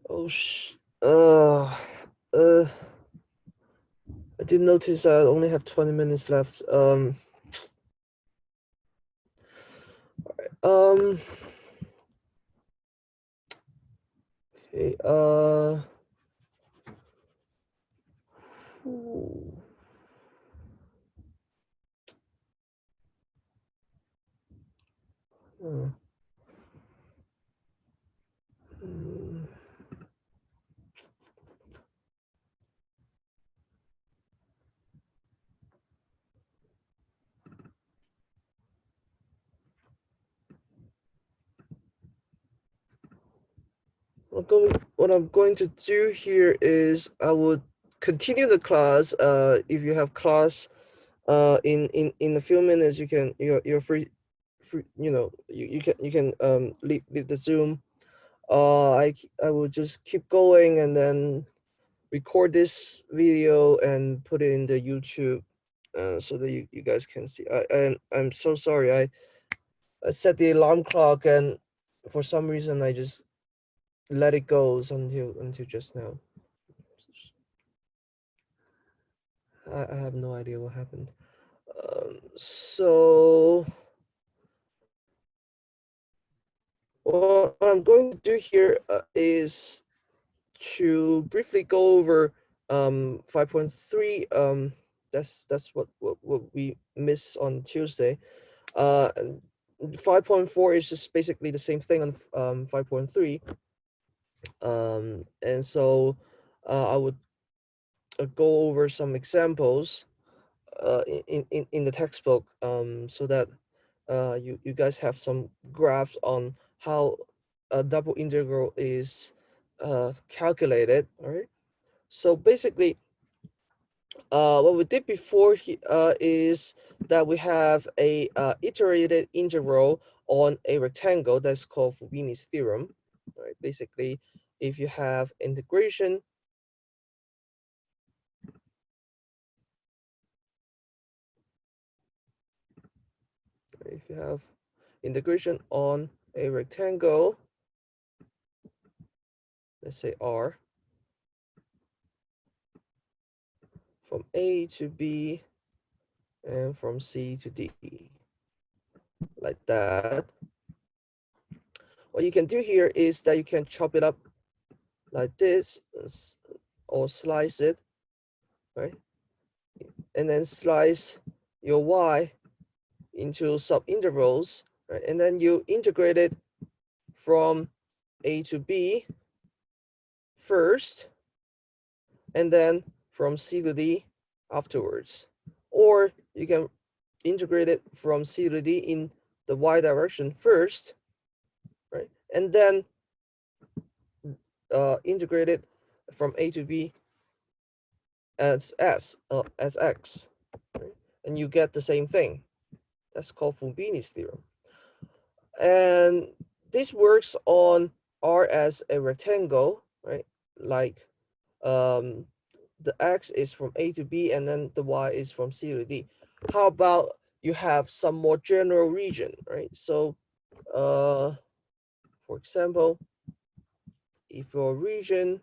Oh I did notice I only have 20 minutes left. Um okay, ooh, hmm, hmm. What I'm going to do here is I would continue the class. If you have class in a few minutes, you're free, you can leave the Zoom. I will just keep going and then record this video and put it in the YouTube, so that you guys can see. I'm so sorry. I set the alarm clock and for some reason I just let it go until just now. I have no idea what happened. So what I'm going to do here is to briefly go over 5.3. That's what we missed on Tuesday. 5.4 is just basically the same thing on 5.3. And so I would go over some examples in the textbook, so that you guys have some graphs on how a double integral is calculated. All right. So basically, what we did before is that we have a iterated integral on a rectangle that's called Fubini's theorem. Right. Basically, if you have integration, if you have integration on a rectangle, let's say R, from A to B and from C to D, like that. What you can do here is that you can chop it up like this, or slice it, right? And then slice your Y into subintervals, right? And then you integrate it from A to B first, and then from C to D afterwards. Or you can integrate it from C to D in the Y direction first, right? And then integrate it from A to B as X, right? And you get the same thing. That's called Fubini's theorem. And this works on R as a rectangle, right? Like the X is from A to B and then the Y is from C to D. How about you have some more general region, right? So for example, if your region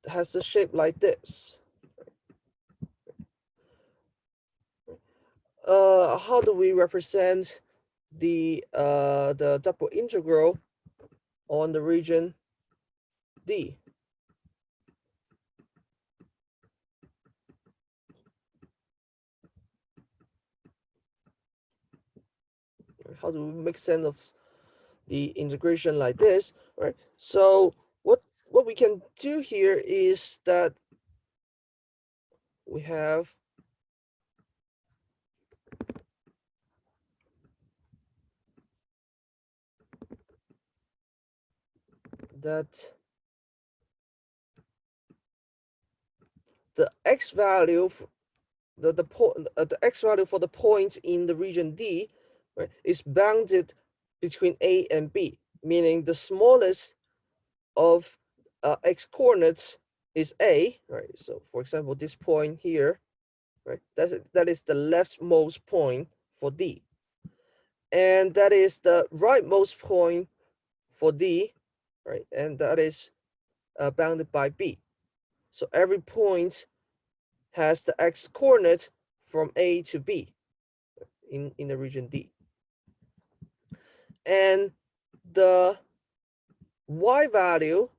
has a shape like this, how do we represent the double integral on the region D? How do we make sense of the integration like this, right? So what we can do here is that we have that the x value, the x value for the points in the region D, right, is bounded between A and B, meaning the smallest of x coordinates is A, right? So for example, this point here, right, that is the leftmost point for D, and that is the rightmost point for D, right? And that is bounded by B. So every point has the x coordinate from A to B in the region D. And the y value,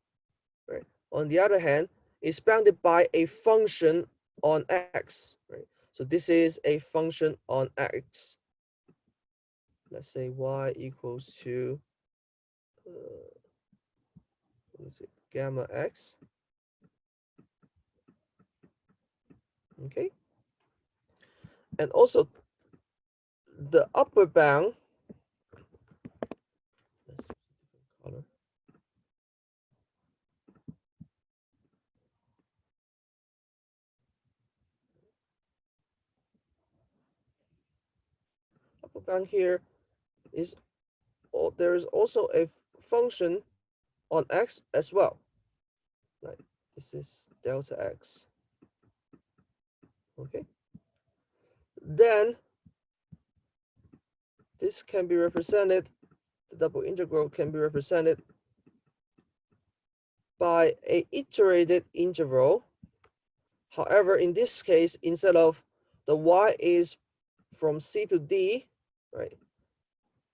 right, on the other hand, is bounded by a function on x, right? So this is a function on x. Let's say y equals to what is it, gamma x. Okay. And also the upper bound, color. Upper bound here is, there is also a function on x as well. Right. This is delta x. Okay. Then this can be represented, the double integral can be represented by a iterated interval. However, in this case, instead of the y is from C to D, right?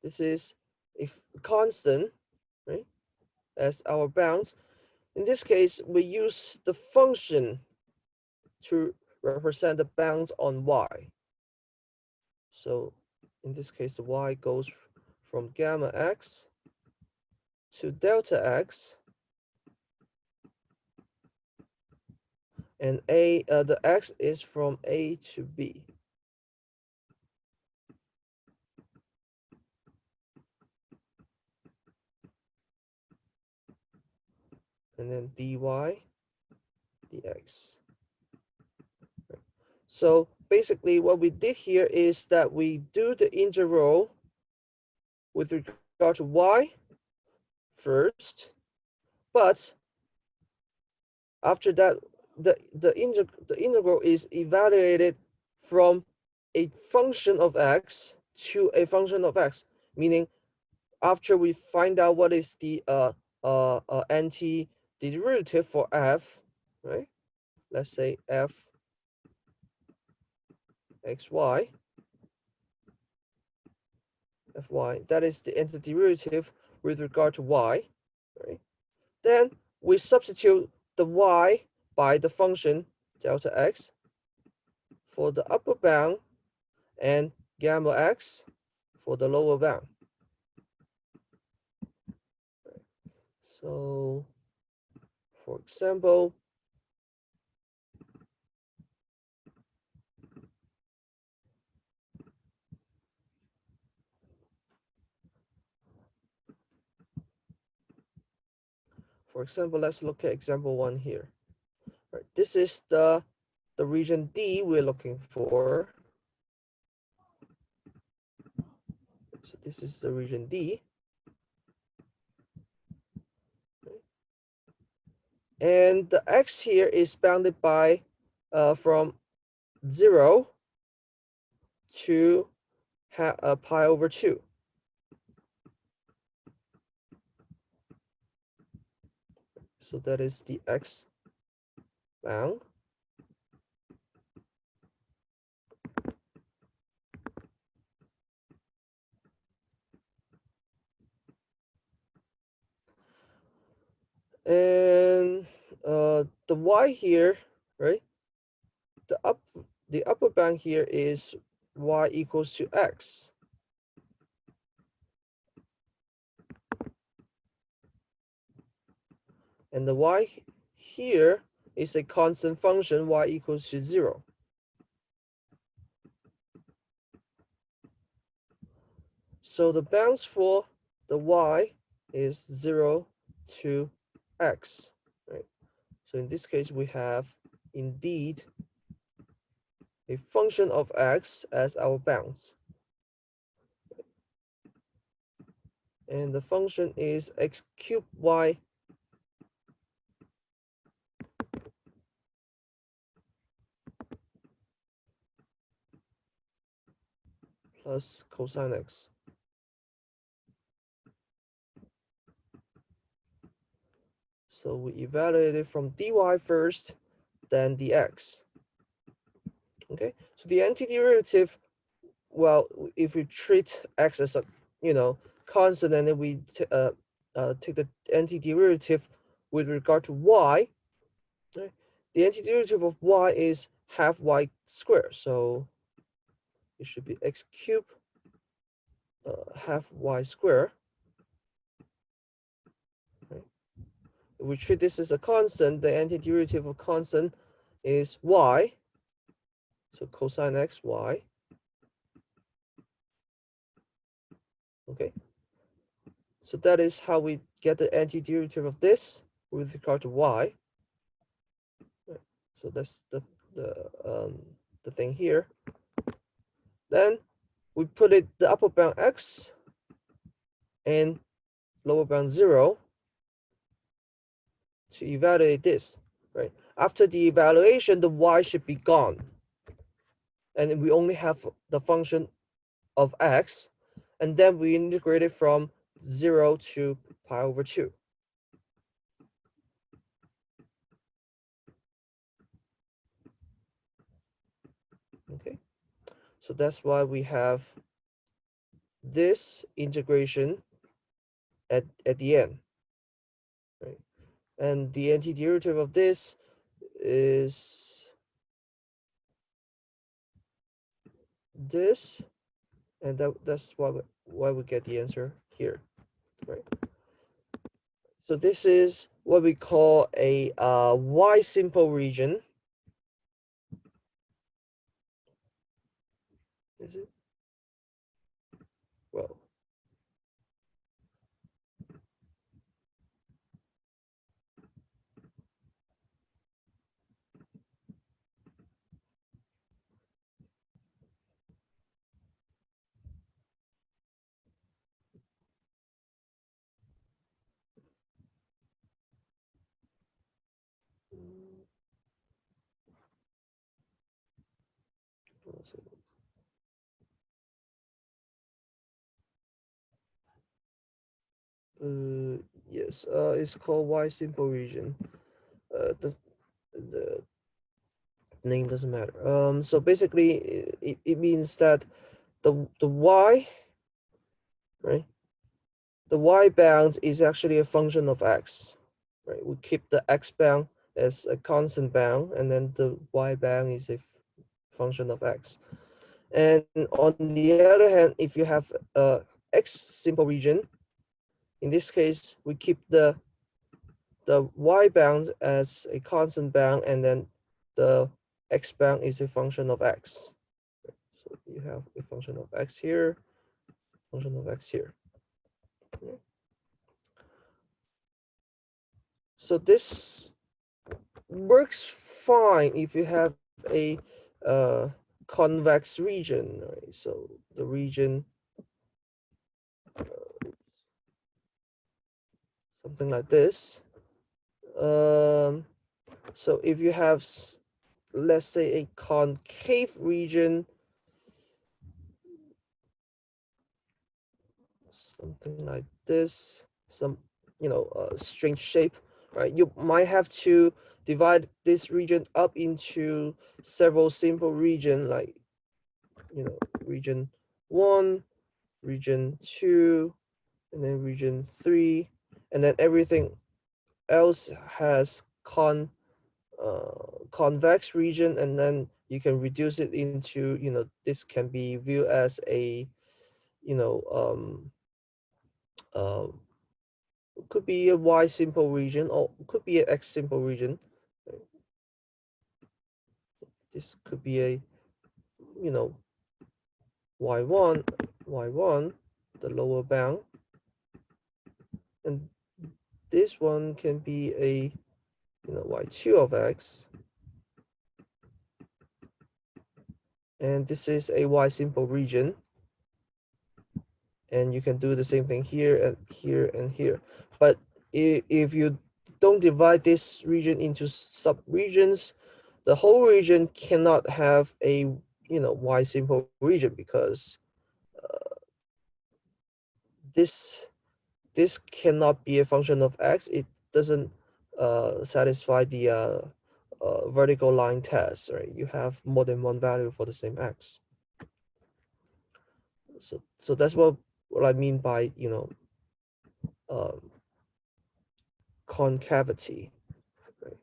This is a constant, right? As our bounds. In this case, we use the function to represent the bounds on y. So in this case, the y goes from gamma x to delta x, and the x is from A to B. And then dy dx. So basically what we did here is that we do the integral with regard to y first, but after that, the integral is evaluated from a function of x to a function of x, meaning after we find out what is the antiderivative for f, right? Let's say f xy, fy, that is the antiderivative with regard to y, right? Then we substitute the y by the function delta x for the upper bound and gamma x for the lower bound. So, for example, let's look at example 1 here. Right, this is the region D we're looking for. So this is the region D. And the x here is bounded by from 0 to pi over 2. So that is the x bound. And the y here, right? The upper bound here is y equals to x. And the y here is a constant function, y equals to 0. So the bounds for the y is 0 to x, right? So in this case, we have indeed a function of x as our bounds. And the function is x cubed y plus cosine x. So we evaluate it from dy first, then dx. Okay, so the antiderivative, well, if we treat x as a, constant, and then we take the antiderivative with regard to y, right? The antiderivative of y is half y squared, so it should be x cubed half y squared. Right? If we treat this as a constant, the antiderivative of constant is y, so cosine x y. Okay, so that is how we get the antiderivative of this with regard to y. Right? So that's the thing here. Then we put it the upper bound x and lower bound 0 to evaluate this, right? After the evaluation, the y should be gone. And we only have the function of x, and then we integrate it from 0 to pi over 2. Okay, so that's why we have this integration at the end, right? And the antiderivative of this is this, and that's why we get the answer here, right? So this is what we call a y simple region. Is it? Well, yes, it's called y simple region. The name doesn't matter. So basically, it means that the y, right? The y bound is actually a function of x, right? We keep the x bound as a constant bound, and then the y bound is a function of x. And on the other hand, if you have a x simple region, in this case, we keep the y bound as a constant bound, and then the x bound is a function of x. So you have a function of x here, function of x here. So this works fine if you have a convex region, right? So the region, something like this. So if you have, let's say, a concave region, something like this, some, strange shape, right? You might have to divide this region up into several simple region, like, region 1, region 2, and then region 3, and then everything else has convex region, and then you can reduce it into, this can be viewed as a, you know, uh, could be a y simple region, or could be an x simple region. This could be a, y1, y1, the lower bound, and this one can be a, y2 of x, and this is a y simple region. And you can do the same thing here and here and here. But if you don't divide this region into sub-regions, the whole region cannot have a, y simple region, because this cannot be a function of x. It doesn't satisfy the vertical line test, right? You have more than one value for the same x. So that's what I mean by, you know, concavity, right?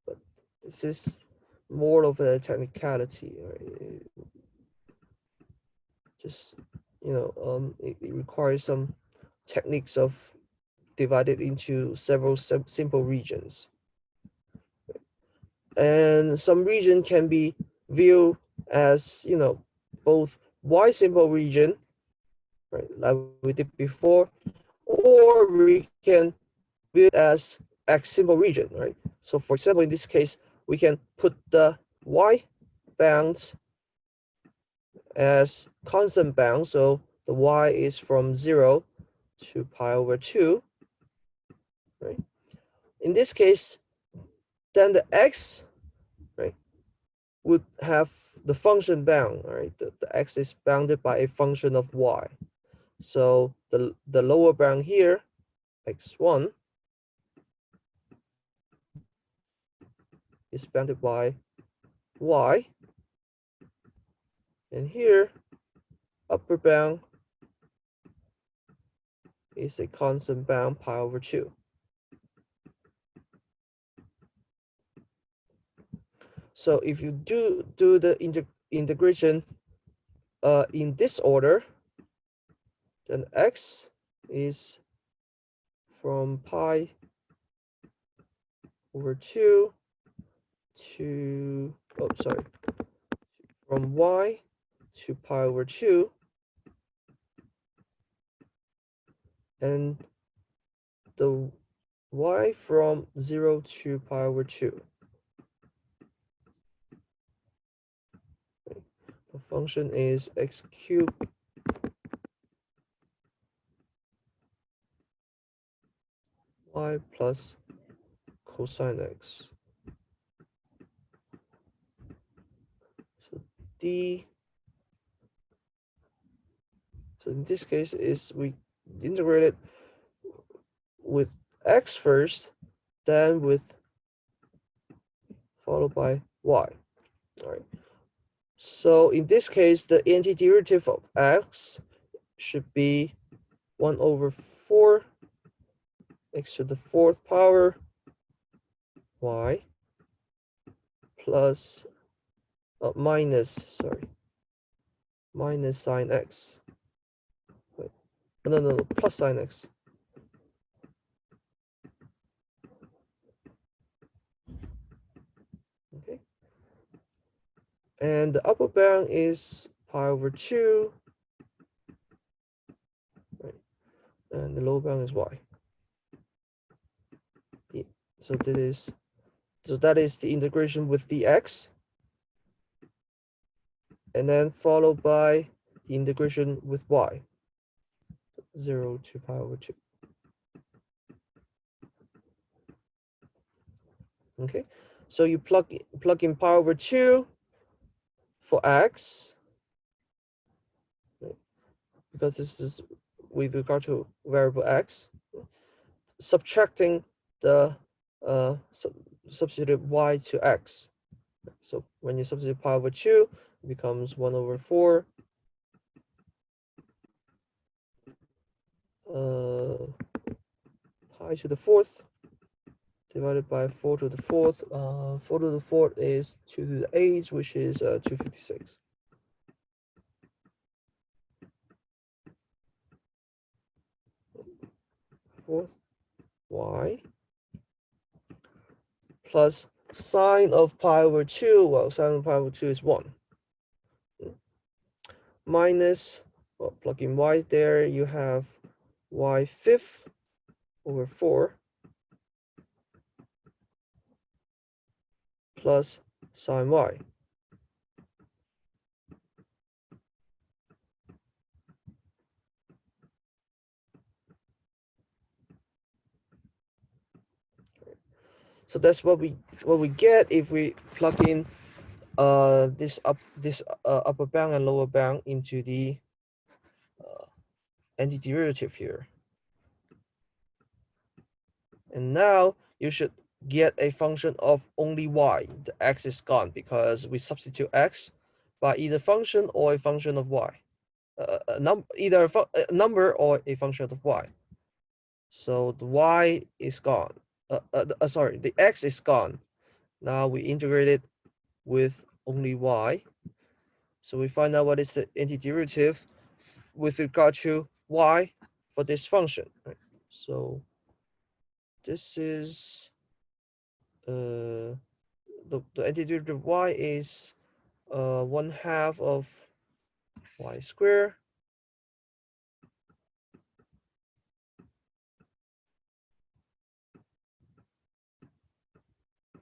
But this is more of a technicality, right? Just, you know, it requires some techniques of divided into several simple regions, and some region can be viewed as, you know, both y simple region, right, like we did before, or we can view it as x simple region, right? So for example, in this case, we can put the y bounds as constant bound, so the y is from 0 to pi over 2, right? In this case, then the x, right, would have the function bound, right? The x is bounded by a function of y. So the lower bound here, x1, is bounded by y. And here, upper bound is a constant bound pi over 2. So if you do the integration in this order, then x is from pi over 2 to, oh, sorry, from y to pi over 2, and the y from 0 to pi over 2. Okay. The function is x cubed y plus cosine x. So d, so in this case is we integrate it with x first, then with followed by y. All right. So in this case, the antiderivative of x should be 1 over 4 x to the 4th power y plus minus sine x. Wait, no, plus sine x. Okay. And the upper bound is pi over 2. Right. And the lower bound is y. Yeah. So that is the integration with dx. And then followed by the integration with y. 0 to pi over 2. Okay. So you plug in pi over 2 for x, right? Because this is with regard to variable x, subtracting the substitute y to x. So when you substitute pi over 2, it becomes 1 over 4 pi to the 4th divided by 4 to the 4th. 4 to the 4th is 2 to the 8th, which is 256. Fourth y plus sine of pi over 2. Well, sine of pi over 2 is 1. Minus, well, plug in y there, you have y fifth over 4 plus sine y. So that's what we get if we plug in this upper bound and lower bound into the antiderivative here. And now you should get a function of only y. The x is gone because we substitute x by either function or a function of y. Either a number or a function of y. So the y is gone. Sorry, the x is gone. Now we integrate it with only y. So we find out what is the antiderivative with regard to y for this function. Right? So this is the antiderivative of y is 1/2 of y squared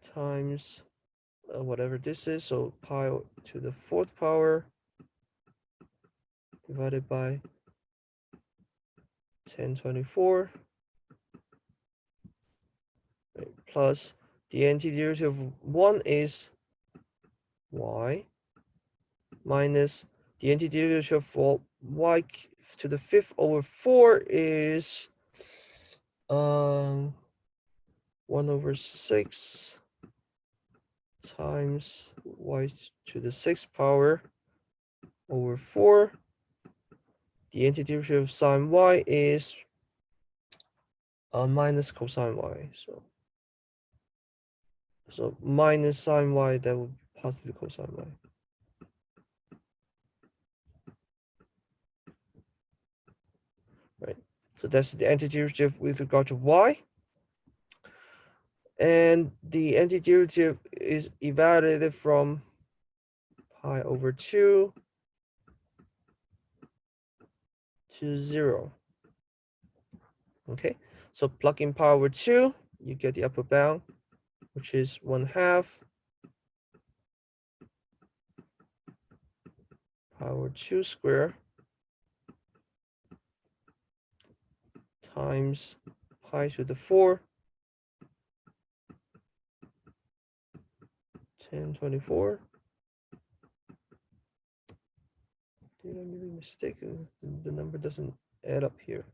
times whatever this is, so pi to the 4th power divided by 1024 right, plus the antiderivative of 1 is y minus the antiderivative for y to the 5th over 4 is 1 over 6 times y to the 6th power over 4. The antiderivative of sine y is minus cosine y. So minus sine y, that would be positive cosine y. Right. So that's the antiderivative with regard to y. And the antiderivative is evaluated from pi over 2 to 0. Okay, so plug in pi over 2, you get the upper bound, which is 1/2 pi over 2 squared times pi to the 4, 1024. Did I make a mistake? The number doesn't add up here.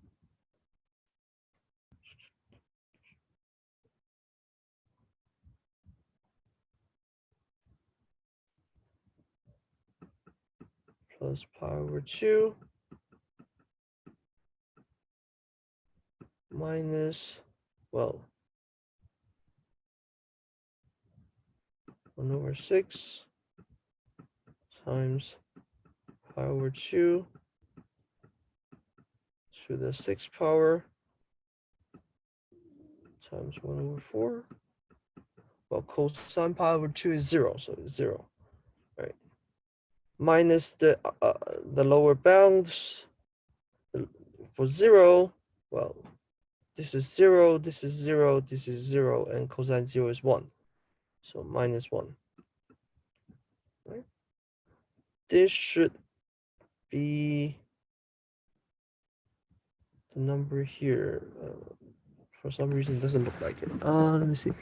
Plus pi over 2 minus, well, 1 over 6 times pi over 2 to the 6th power times 1 over 4. Well, cosine pi over 2 is 0, so it's 0, right? Minus the lower bounds for 0. Well, this is 0, this is 0, this is 0, and cosine 0 is 1. So minus 1. Right? This should be the number here. For some reason, it doesn't look like it. Let me see.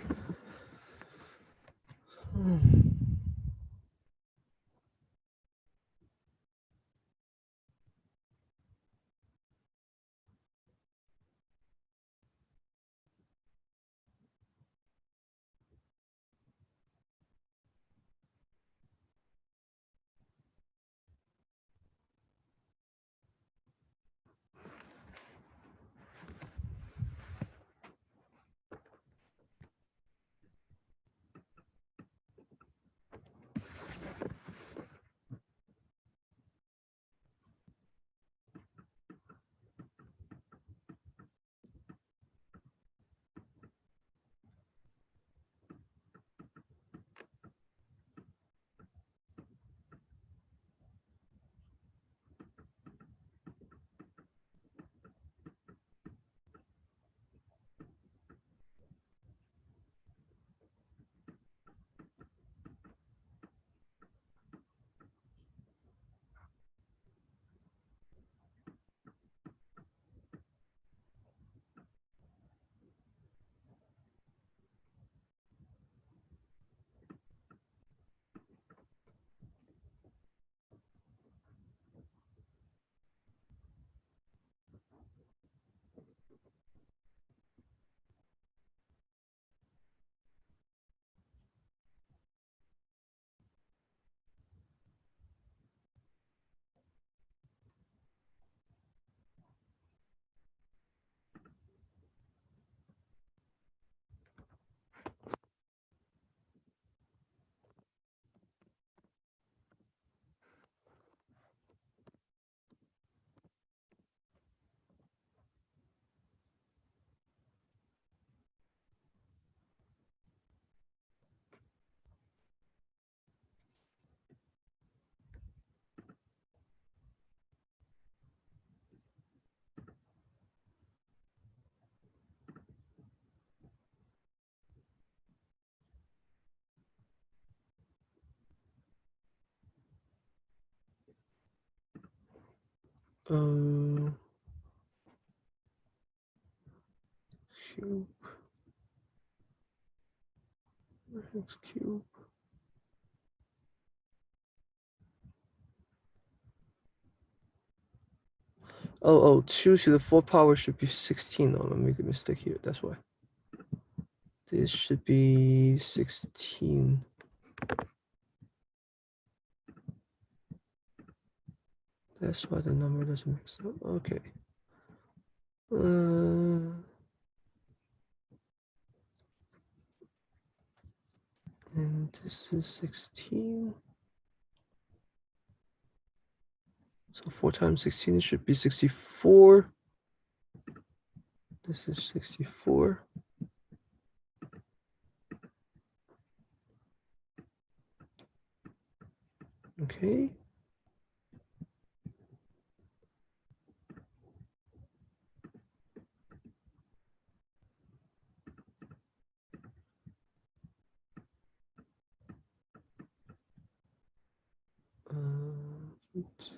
Cube x cube. Oh, 2 to the 4th power should be 16. Oh, I made a mistake here. That's why. This should be 16. That's why the number doesn't mix up. Okay. And this is 16. So 4 times 16 should be 64. This is 64. Okay.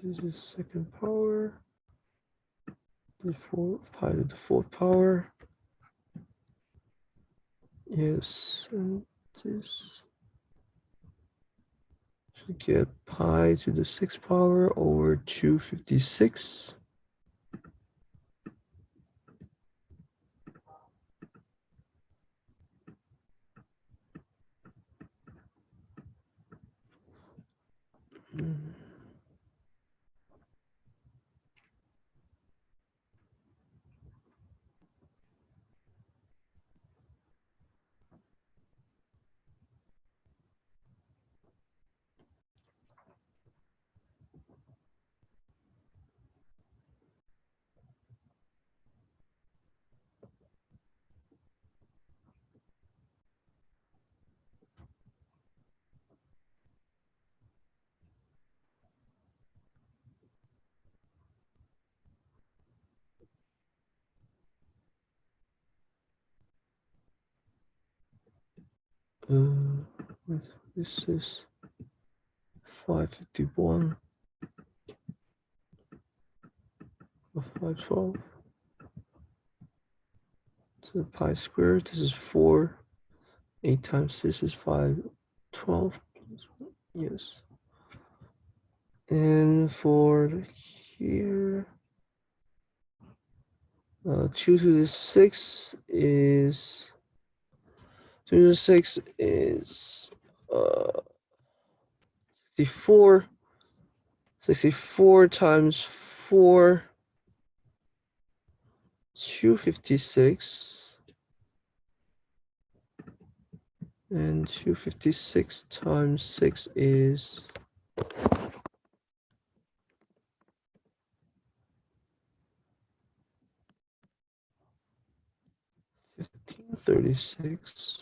This is second power. The 4th pi to the 4th power. Yes, and this should get pi to the 6th power over 256. This is 551 or 512. So pi squared, this is 4. 8 times this is 512. Yes. And for here, 2 to the 6 is 2 to the 6 is 64. 64 times 4, 256. And 256 times 6 is 1536.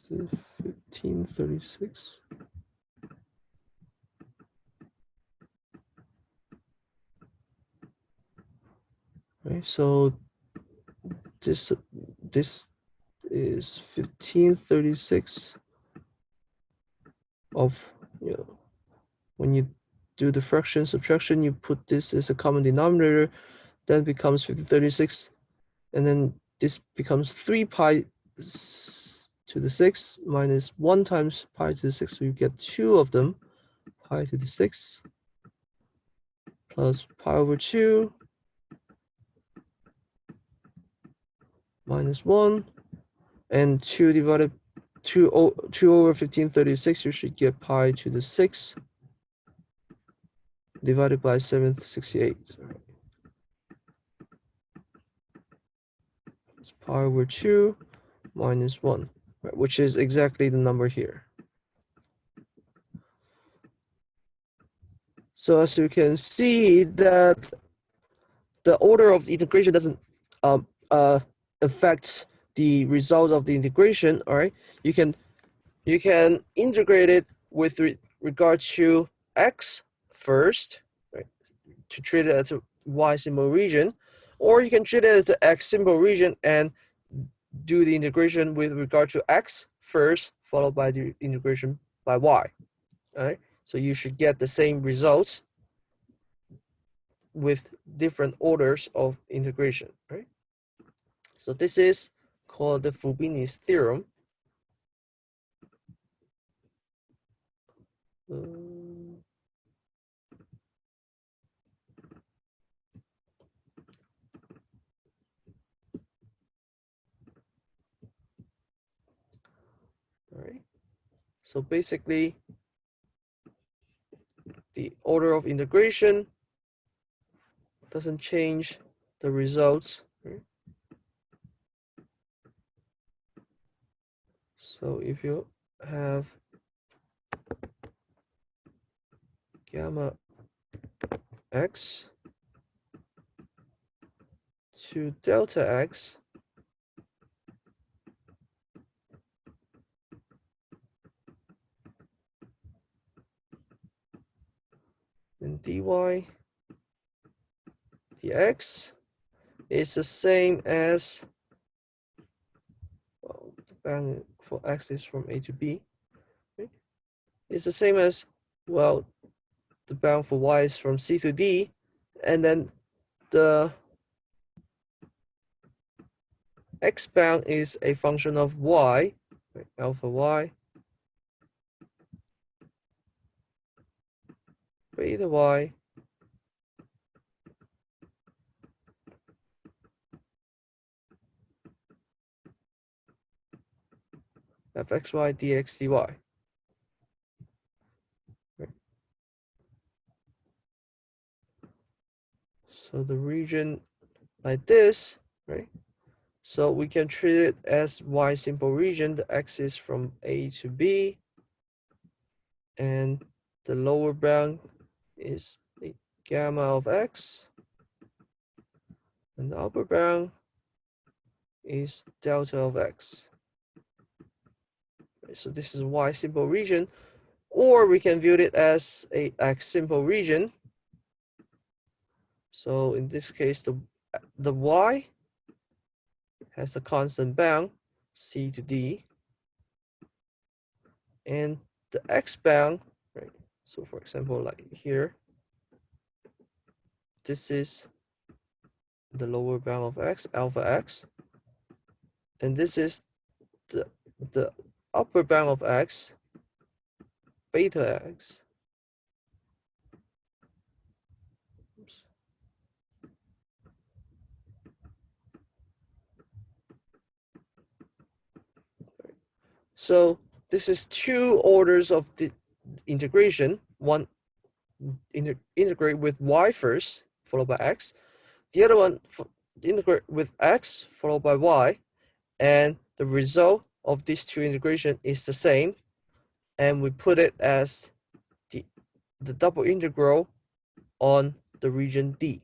This is 1536. Right, so this is 1536 of, when you do the fraction subtraction, you put this as a common denominator, then becomes 1536, and then this becomes 3 pi to the 6 minus 1 times pi to the 6, so you get 2 of them, pi to the 6 plus pi over 2 minus 1, and 2 divided 2 over 1536, you should get pi to the 6 divided by 768. It's pi over 2 minus 1, right, which is exactly the number here. So as you can see that the order of the integration doesn't affect the result of the integration. All right, you can integrate it with regard to x first, right, to treat it as a y symbol region, or you can treat it as the x symbol region and do the integration with regard to x first, followed by the integration by y. All right, so you should get the same results with different orders of integration, right? So this is called the Fubini's theorem. All right. So basically, the order of integration doesn't change the results, right? So if you have gamma x to delta x, then dy dx is the same as, well, the bound for x is from a to b, right? It's the same as, well, the bound for y is from c to d, and then the x bound is a function of y, right? Alpha y, beta y, fxy dx dy. Right? So the region like this, right? So we can treat it as y simple region. The axis from a to b, and the lower bound is a gamma of x, and the upper bound is delta of x. Right, so this is y simple region, or we can view it as a x simple region. So in this case, the y has a constant bound c to d, and the x bound, right? So for example, like here, this is the lower bound of x, alpha x, and this is the upper bound of x, beta x. Oops. So this is two orders of the integration. One integrate with y first, followed by x. The other one integrate with x, followed by y. And the result of these two integration is the same. And we put it as the double integral on the region D.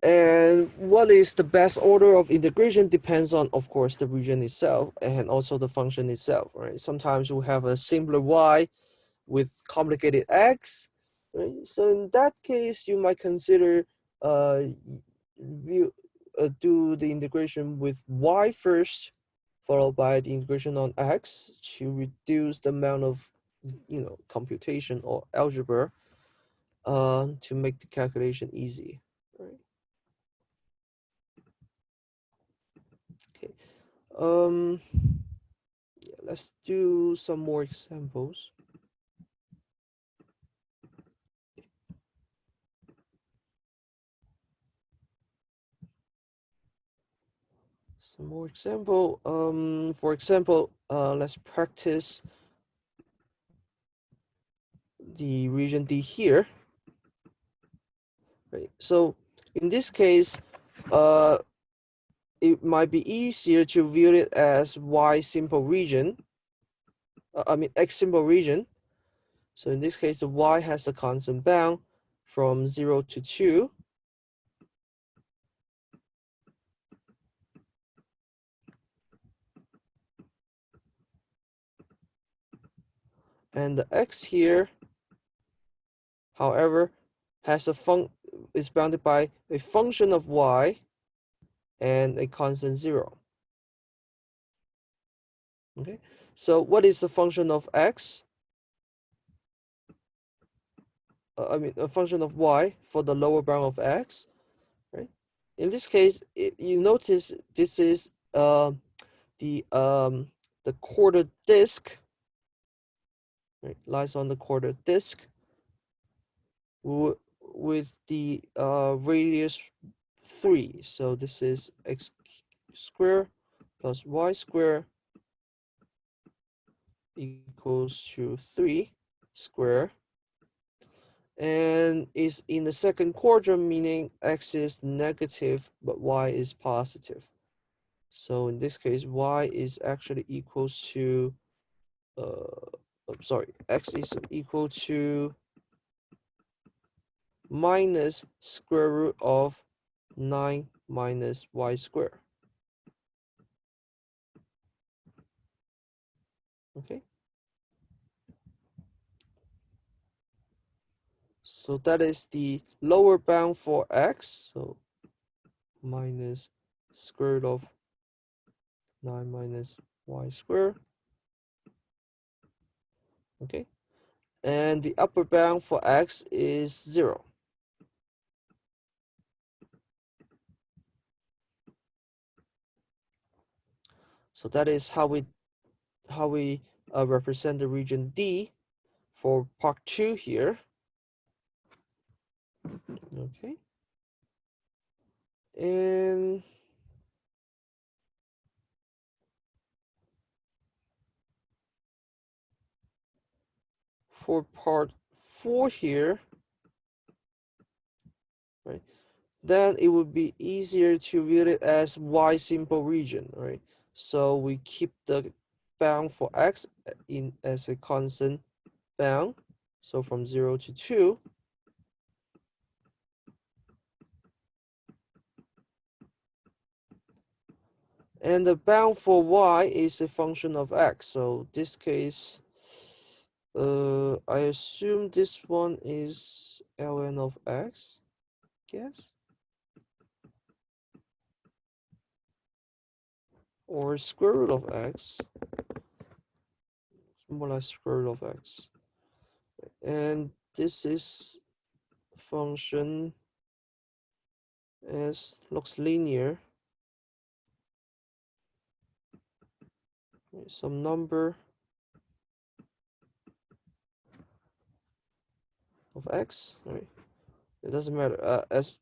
And what is the best order of integration depends on, of course, the region itself and also the function itself, right? Sometimes we have a simpler y with complicated x, right? So in that case, you might consider do the integration with y first, followed by the integration on x to reduce the amount of, computation or algebra to make the calculation easy, right? Okay. Yeah, let's do some more examples. Some more example. For example, let's practice the region D here. Right. So in this case, it might be easier to view it as y simple region. X simple region. So in this case, the y has a constant bound from 0 to 2. And the x here, however, is bounded by a function of y and a constant 0. Okay, so what is the function of x? I mean, a function of y for the lower bound of x, right? In this case, you notice this is the quarter disk, right? Lies on the quarter disk with the radius 3. So this is x squared plus y squared equals to 3 square, and is in the second quadrant, meaning x is negative but y is positive. So in this case, y is actually equals to x is equal to minus square root of 9 minus y squared. Okay, so that is the lower bound for x. So minus square root of 9 minus y squared. Okay, and the upper bound for x is 0. So that is how we represent the region D for part 2 here. Okay, and for part 4 here, right, then it would be easier to view it as y simple region, right? So we keep the bound for x in as a constant bound, so from 0 to 2. And the bound for y is a function of x. So this case, I assume this one is ln of x, guess, or square root of x. It's more like square root of x. And this is function as looks linear. Some number of x, right? It doesn't matter as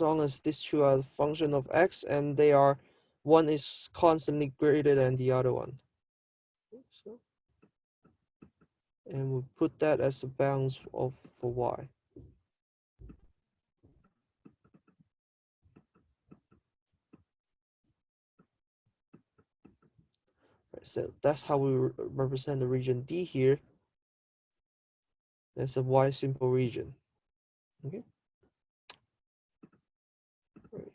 long as these two are the function of x and they are one is constantly greater than the other one. So, and we'll put that as a bounds of for y. Right, so that's how we represent the region D here. That's a y simple region. Okay. Right.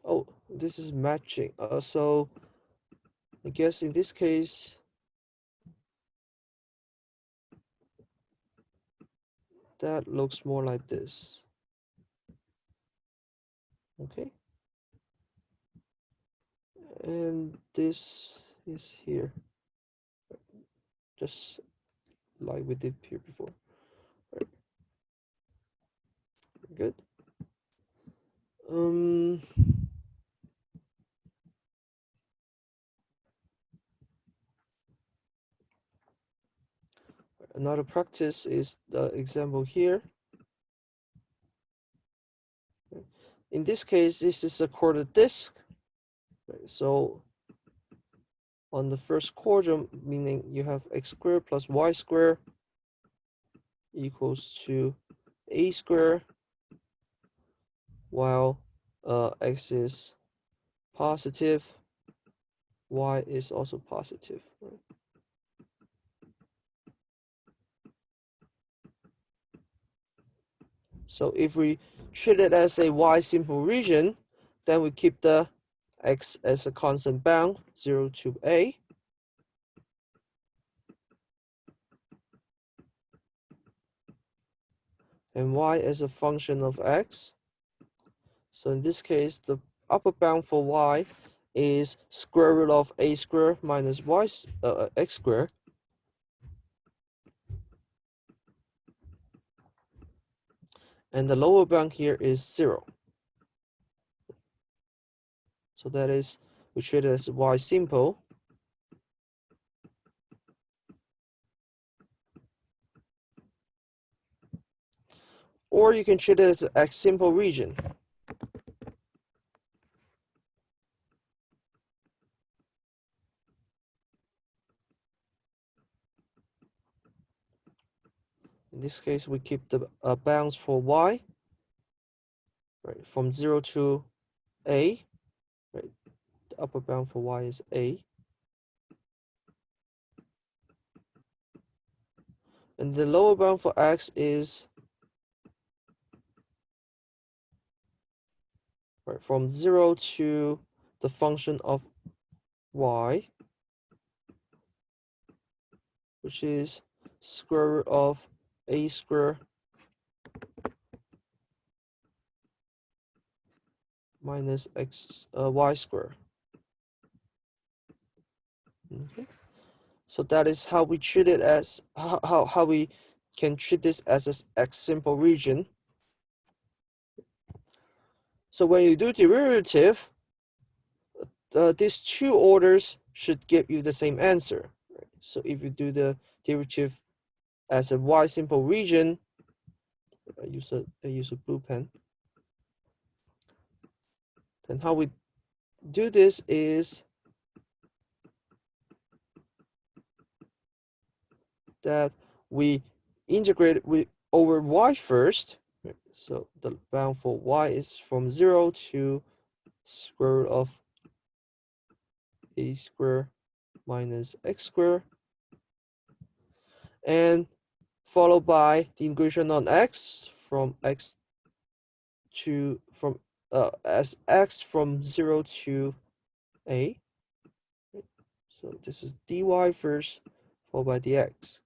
Oh, this is matching. So I guess in this case, that looks more like this. Okay. And this is here. Just like we did here before. Right. Good. Another practice is the example here. In this case, this is a quarter disk. Right? So on the first quadrant, meaning you have x squared plus y squared equals to a squared, while x is positive, y is also positive. Right? So if we treat it as a y simple region, then we keep the x as a constant bound, 0 to a. and y as a function of x. So in this case, the upper bound for y is square root of a squared minus x squared. And the lower bound here is 0. So that is, we treat it as y simple. Or you can treat it as x simple region. In this case, we keep the bounds for y, right, from 0 to a. Right, the upper bound for y is a. And the lower bound for x is, right, from 0 to the function of y, which is square root of a squared minus y squared. Okay. So that is how we treat it as, how we can treat this as an x simple region. So when you do derivative, these two orders should give you the same answer. Right? So if you do the derivative as a y simple region, I use a blue pen. Then how we do this is that we integrate over y first. Right? So the bound for y is from 0 to square root of a squared minus x squared, and followed by the integration on x from x to as x from 0 to a. So this is dy first, followed by dx.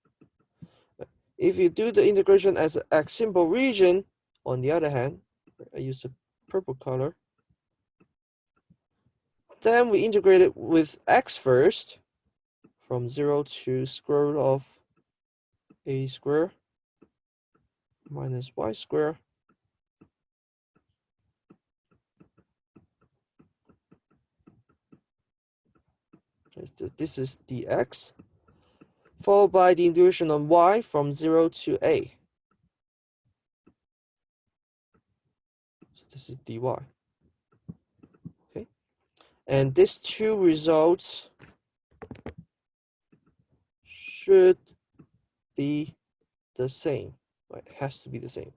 If you do the integration as an x simple region, on the other hand, I use a purple color, then we integrate it with x first, from 0 to square root of a squared minus y squared. This is dx, followed by the integration on y from 0 to a. So this is dy. Okay, and these two results should be the same. Right? It has to be the same.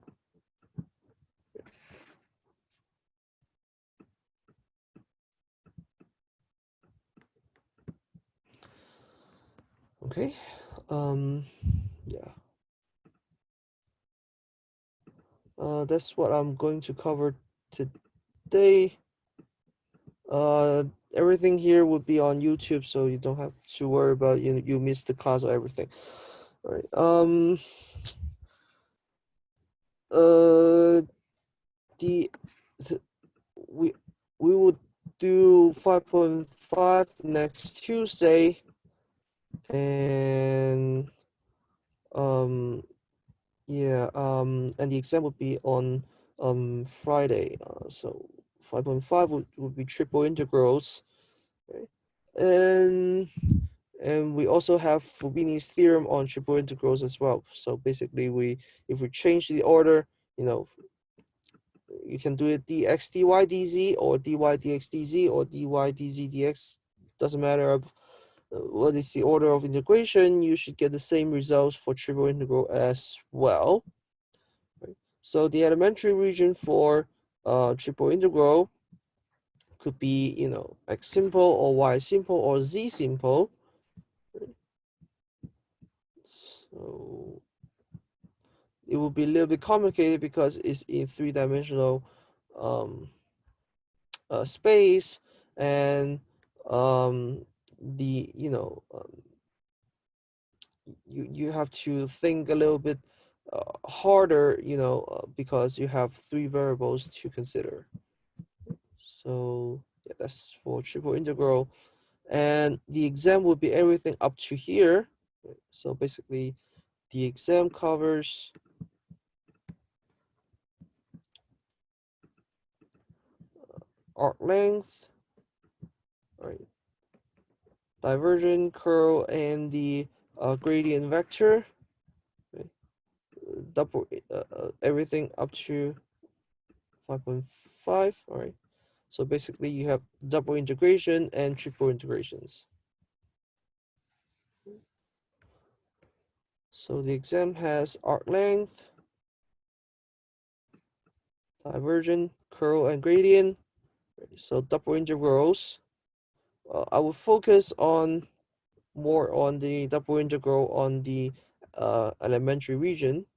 Okay, yeah. That's what I'm going to cover today. Everything here would be on YouTube, so you don't have to worry about you missed the class or everything. All right. The we would do 5.5 next Tuesday, and yeah, and the exam would be on Friday. So 5.5 would be triple integrals, right? And we also have Fubini's theorem on triple integrals as well. So basically, if we change the order, you know, you can do it dx dy dz or dy dx dz or dy dz dx. Doesn't matter what is the order of integration. You should get the same results for triple integral as well. Right? So the elementary region for triple integral could be, x simple or y simple or z simple. So it will be a little bit complicated because it's in three-dimensional space, and the you have to think a little bit harder, because you have 3 variables to consider. So yeah, that's for triple integral. And the exam will be everything up to here. So basically, the exam covers arc length, right, divergent, curl, and the gradient vector. Right? Double everything up to 5.5. All right. So basically, you have double integration and triple integrations. So the exam has arc length, divergent, curl, and gradient. So double integrals. I will focus more on the double integral on the elementary region,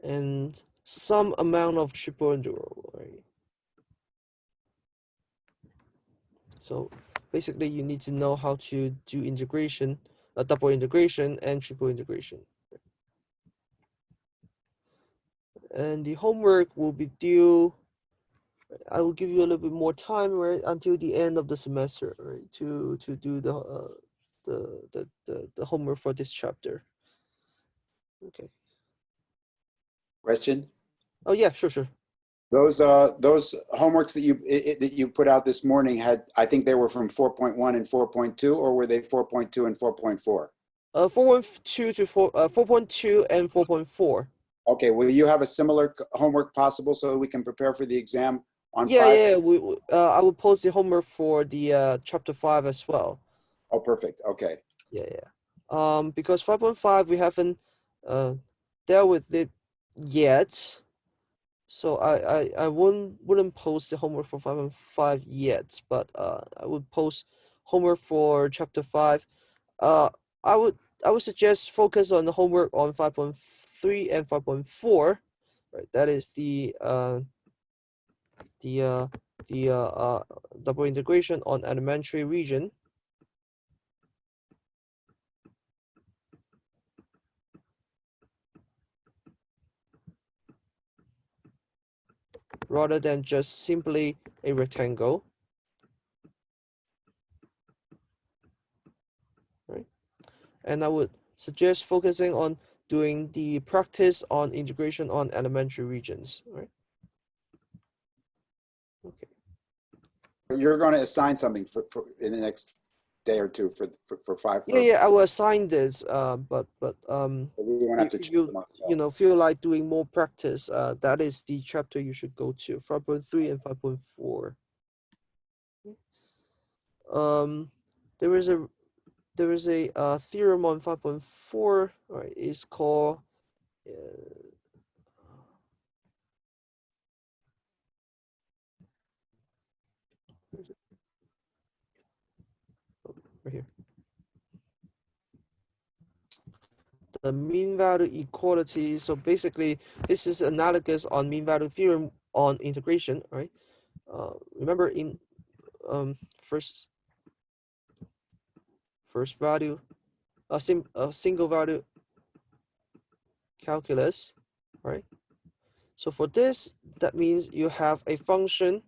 and some amount of triple integral. Right? So basically, you need to know how to do integration, double integration, and triple integration. And the homework will be due. I will give you a little bit more time, right, until the end of the semester, right, to do the homework for this chapter. Okay. Question? Oh yeah, sure. Those homeworks that you put out this morning had, I think they were from 4.1 and 4.2, or were they 4.2 and 4.4? 4.2 to 4.2 and 4.4. Okay, will you have a similar homework possible so we can prepare for the exam on 5? Yeah. I will post the homework for the chapter 5 as well. Oh, perfect. Okay. Yeah. Because 5.5 we haven't dealt with it yet. So I wouldn't post the homework for 5.5 yet, but I would post homework for chapter 5. I would suggest focus on the homework on 5.3 and 5.4. Right, that is the double integration on elementary region. Rather than just simply a rectangle. Right? And I would suggest focusing on doing the practice on integration on elementary regions. Right? Okay. You're going to assign something for in the next day or two for 5. Yeah, I will assign this, but We won't have to if check them you ourselves. feel like doing more practice, that is the chapter you should go to, 5.3 and 5.4. There is a theorem on 5.4, right? It's called right here. The mean value equality. So basically, this is analogous on mean value theorem on integration, right? Remember in first value, a single value calculus, right? So for this, that means you have a function,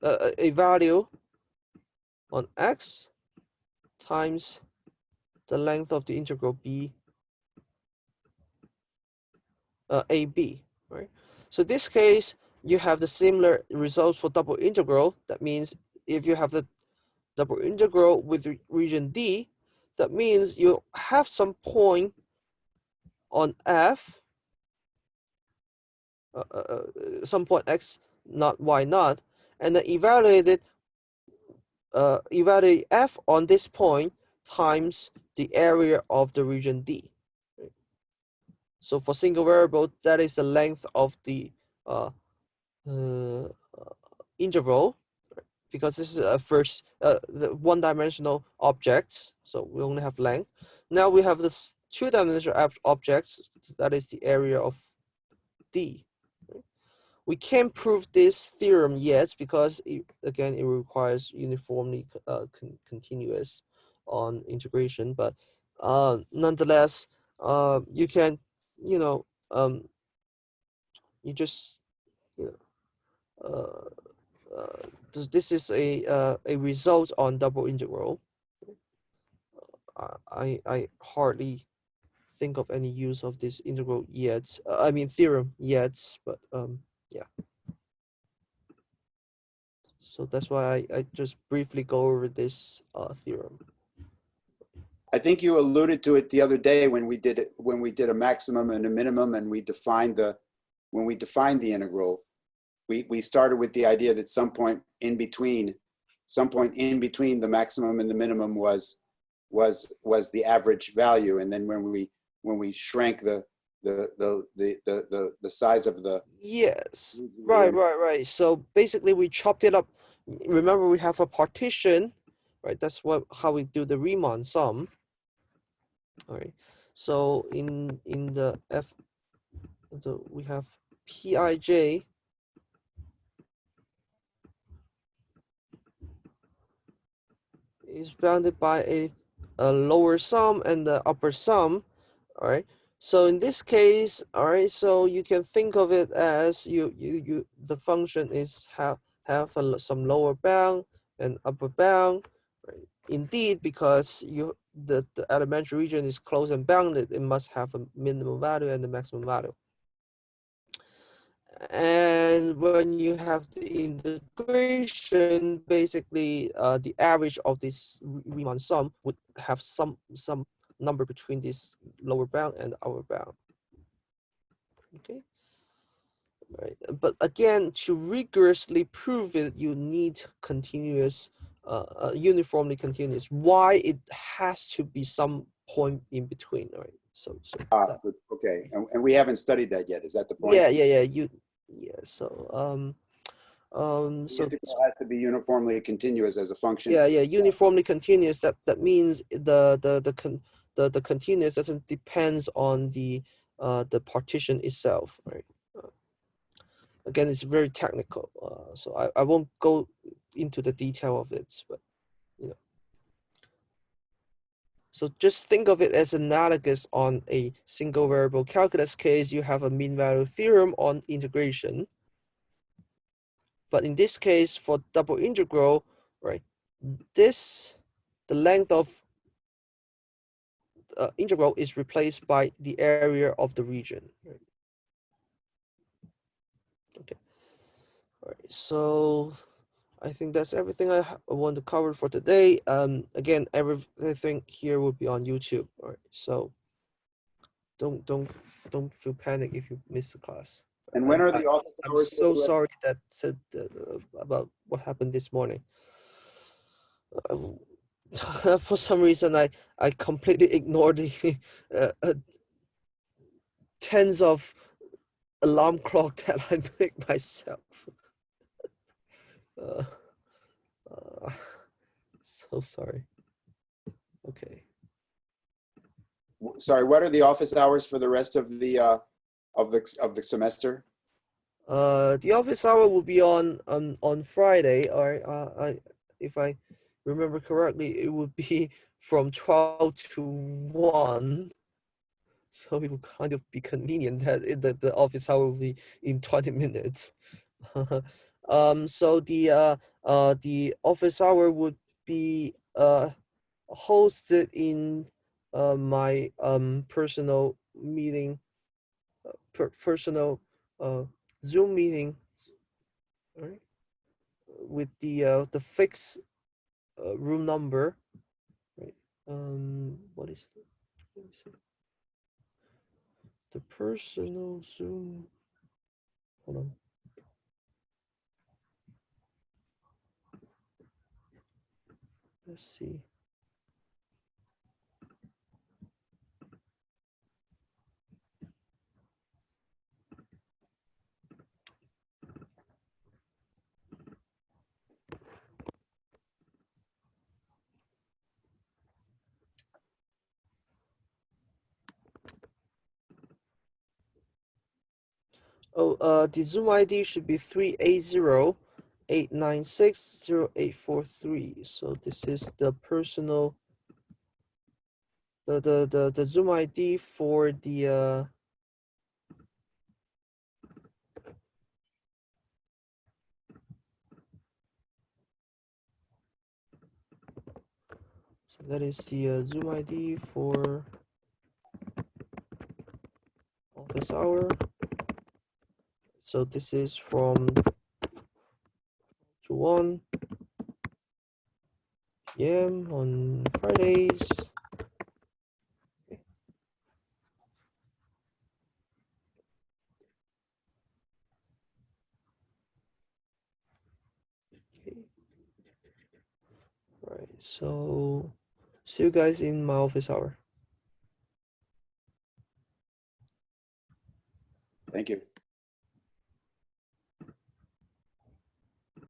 a value on x times the length of the integral b, ab, right? So this case, you have the similar results for double integral. That means if you have the double integral with region D, that means you have some point on f, some point x not y not, and then evaluate f on this point times the area of the region D. Right? So for single variable, that is the length of the interval, because this is a first the one-dimensional object, so we only have length. Now we have this two-dimensional objects, that is the area of D. We can't prove this theorem yet because again it requires uniformly continuous on integration, but nonetheless, you can, you know, you just, you know, this is a result on double integral. I hardly think of any use of this integral yet. I mean theorem yet, but yeah. So that's why I just briefly go over this theorem. I think you alluded to it the other day when we did it, when we did a maximum and a minimum, and we defined the, when we defined the integral, we started with the idea that some point in between the maximum and the minimum was the average value, and then when we shrank the size of the, Yes, right. So basically we chopped it up. Remember we have a partition, right? That's how we do the Riemann sum. All right. So in the F, we have Pij is bounded by a lower sum and the upper sum. All right. So in this case, all right, so you can think of it as the function is have some lower bound and upper bound. Right? Indeed, because the elementary region is closed and bounded, it must have a minimum value and a maximum value. And when you have the integration, basically the average of this Riemann sum would have some number between this lower bound and upper bound. Okay, right. But again, to rigorously prove it, you need continuous, uniformly continuous. Why it has to be some point in between, right? So okay, and we haven't studied that yet. Is that the point? So The integral has to be uniformly continuous as a function. uniformly continuous. That means the continuous doesn't depends on the partition itself, right? Again, it's very technical, so I won't go into the detail of it, but you know. So just think of it as analogous on a single variable calculus case. You have a mean value theorem on integration. But in this case, for double integral, right, the length of integral is replaced by the area of the region. Right? Okay. All right. So I think that's everything I want to cover for today. Again, everything here will be on YouTube. All right. So don't feel panic if you miss the class. And when are the office I'm hours? so sorry that said about what happened this morning. For some reason, I completely ignored the tens of alarm clock that I make myself. Uh, so sorry. Okay. Sorry, what are the office hours for the rest of the semester? The office hour will be on Friday, or if I remember correctly, it would be from 12 to 1. So it would kind of be convenient that the office hour will be in 20 minutes. So the office hour would be hosted in my personal meeting, personal Zoom meeting, right? With the fixed room number, right? What is the, let me see. The personal Zoom. Hold on. Let's see. Oh, the Zoom ID should be 380-896-0843. So this is the personal the Zoom ID for the so that is the Zoom ID for office hour. So this is from 1 p.m. on Fridays. Okay. All right, so see you guys in my office hour. Thank you.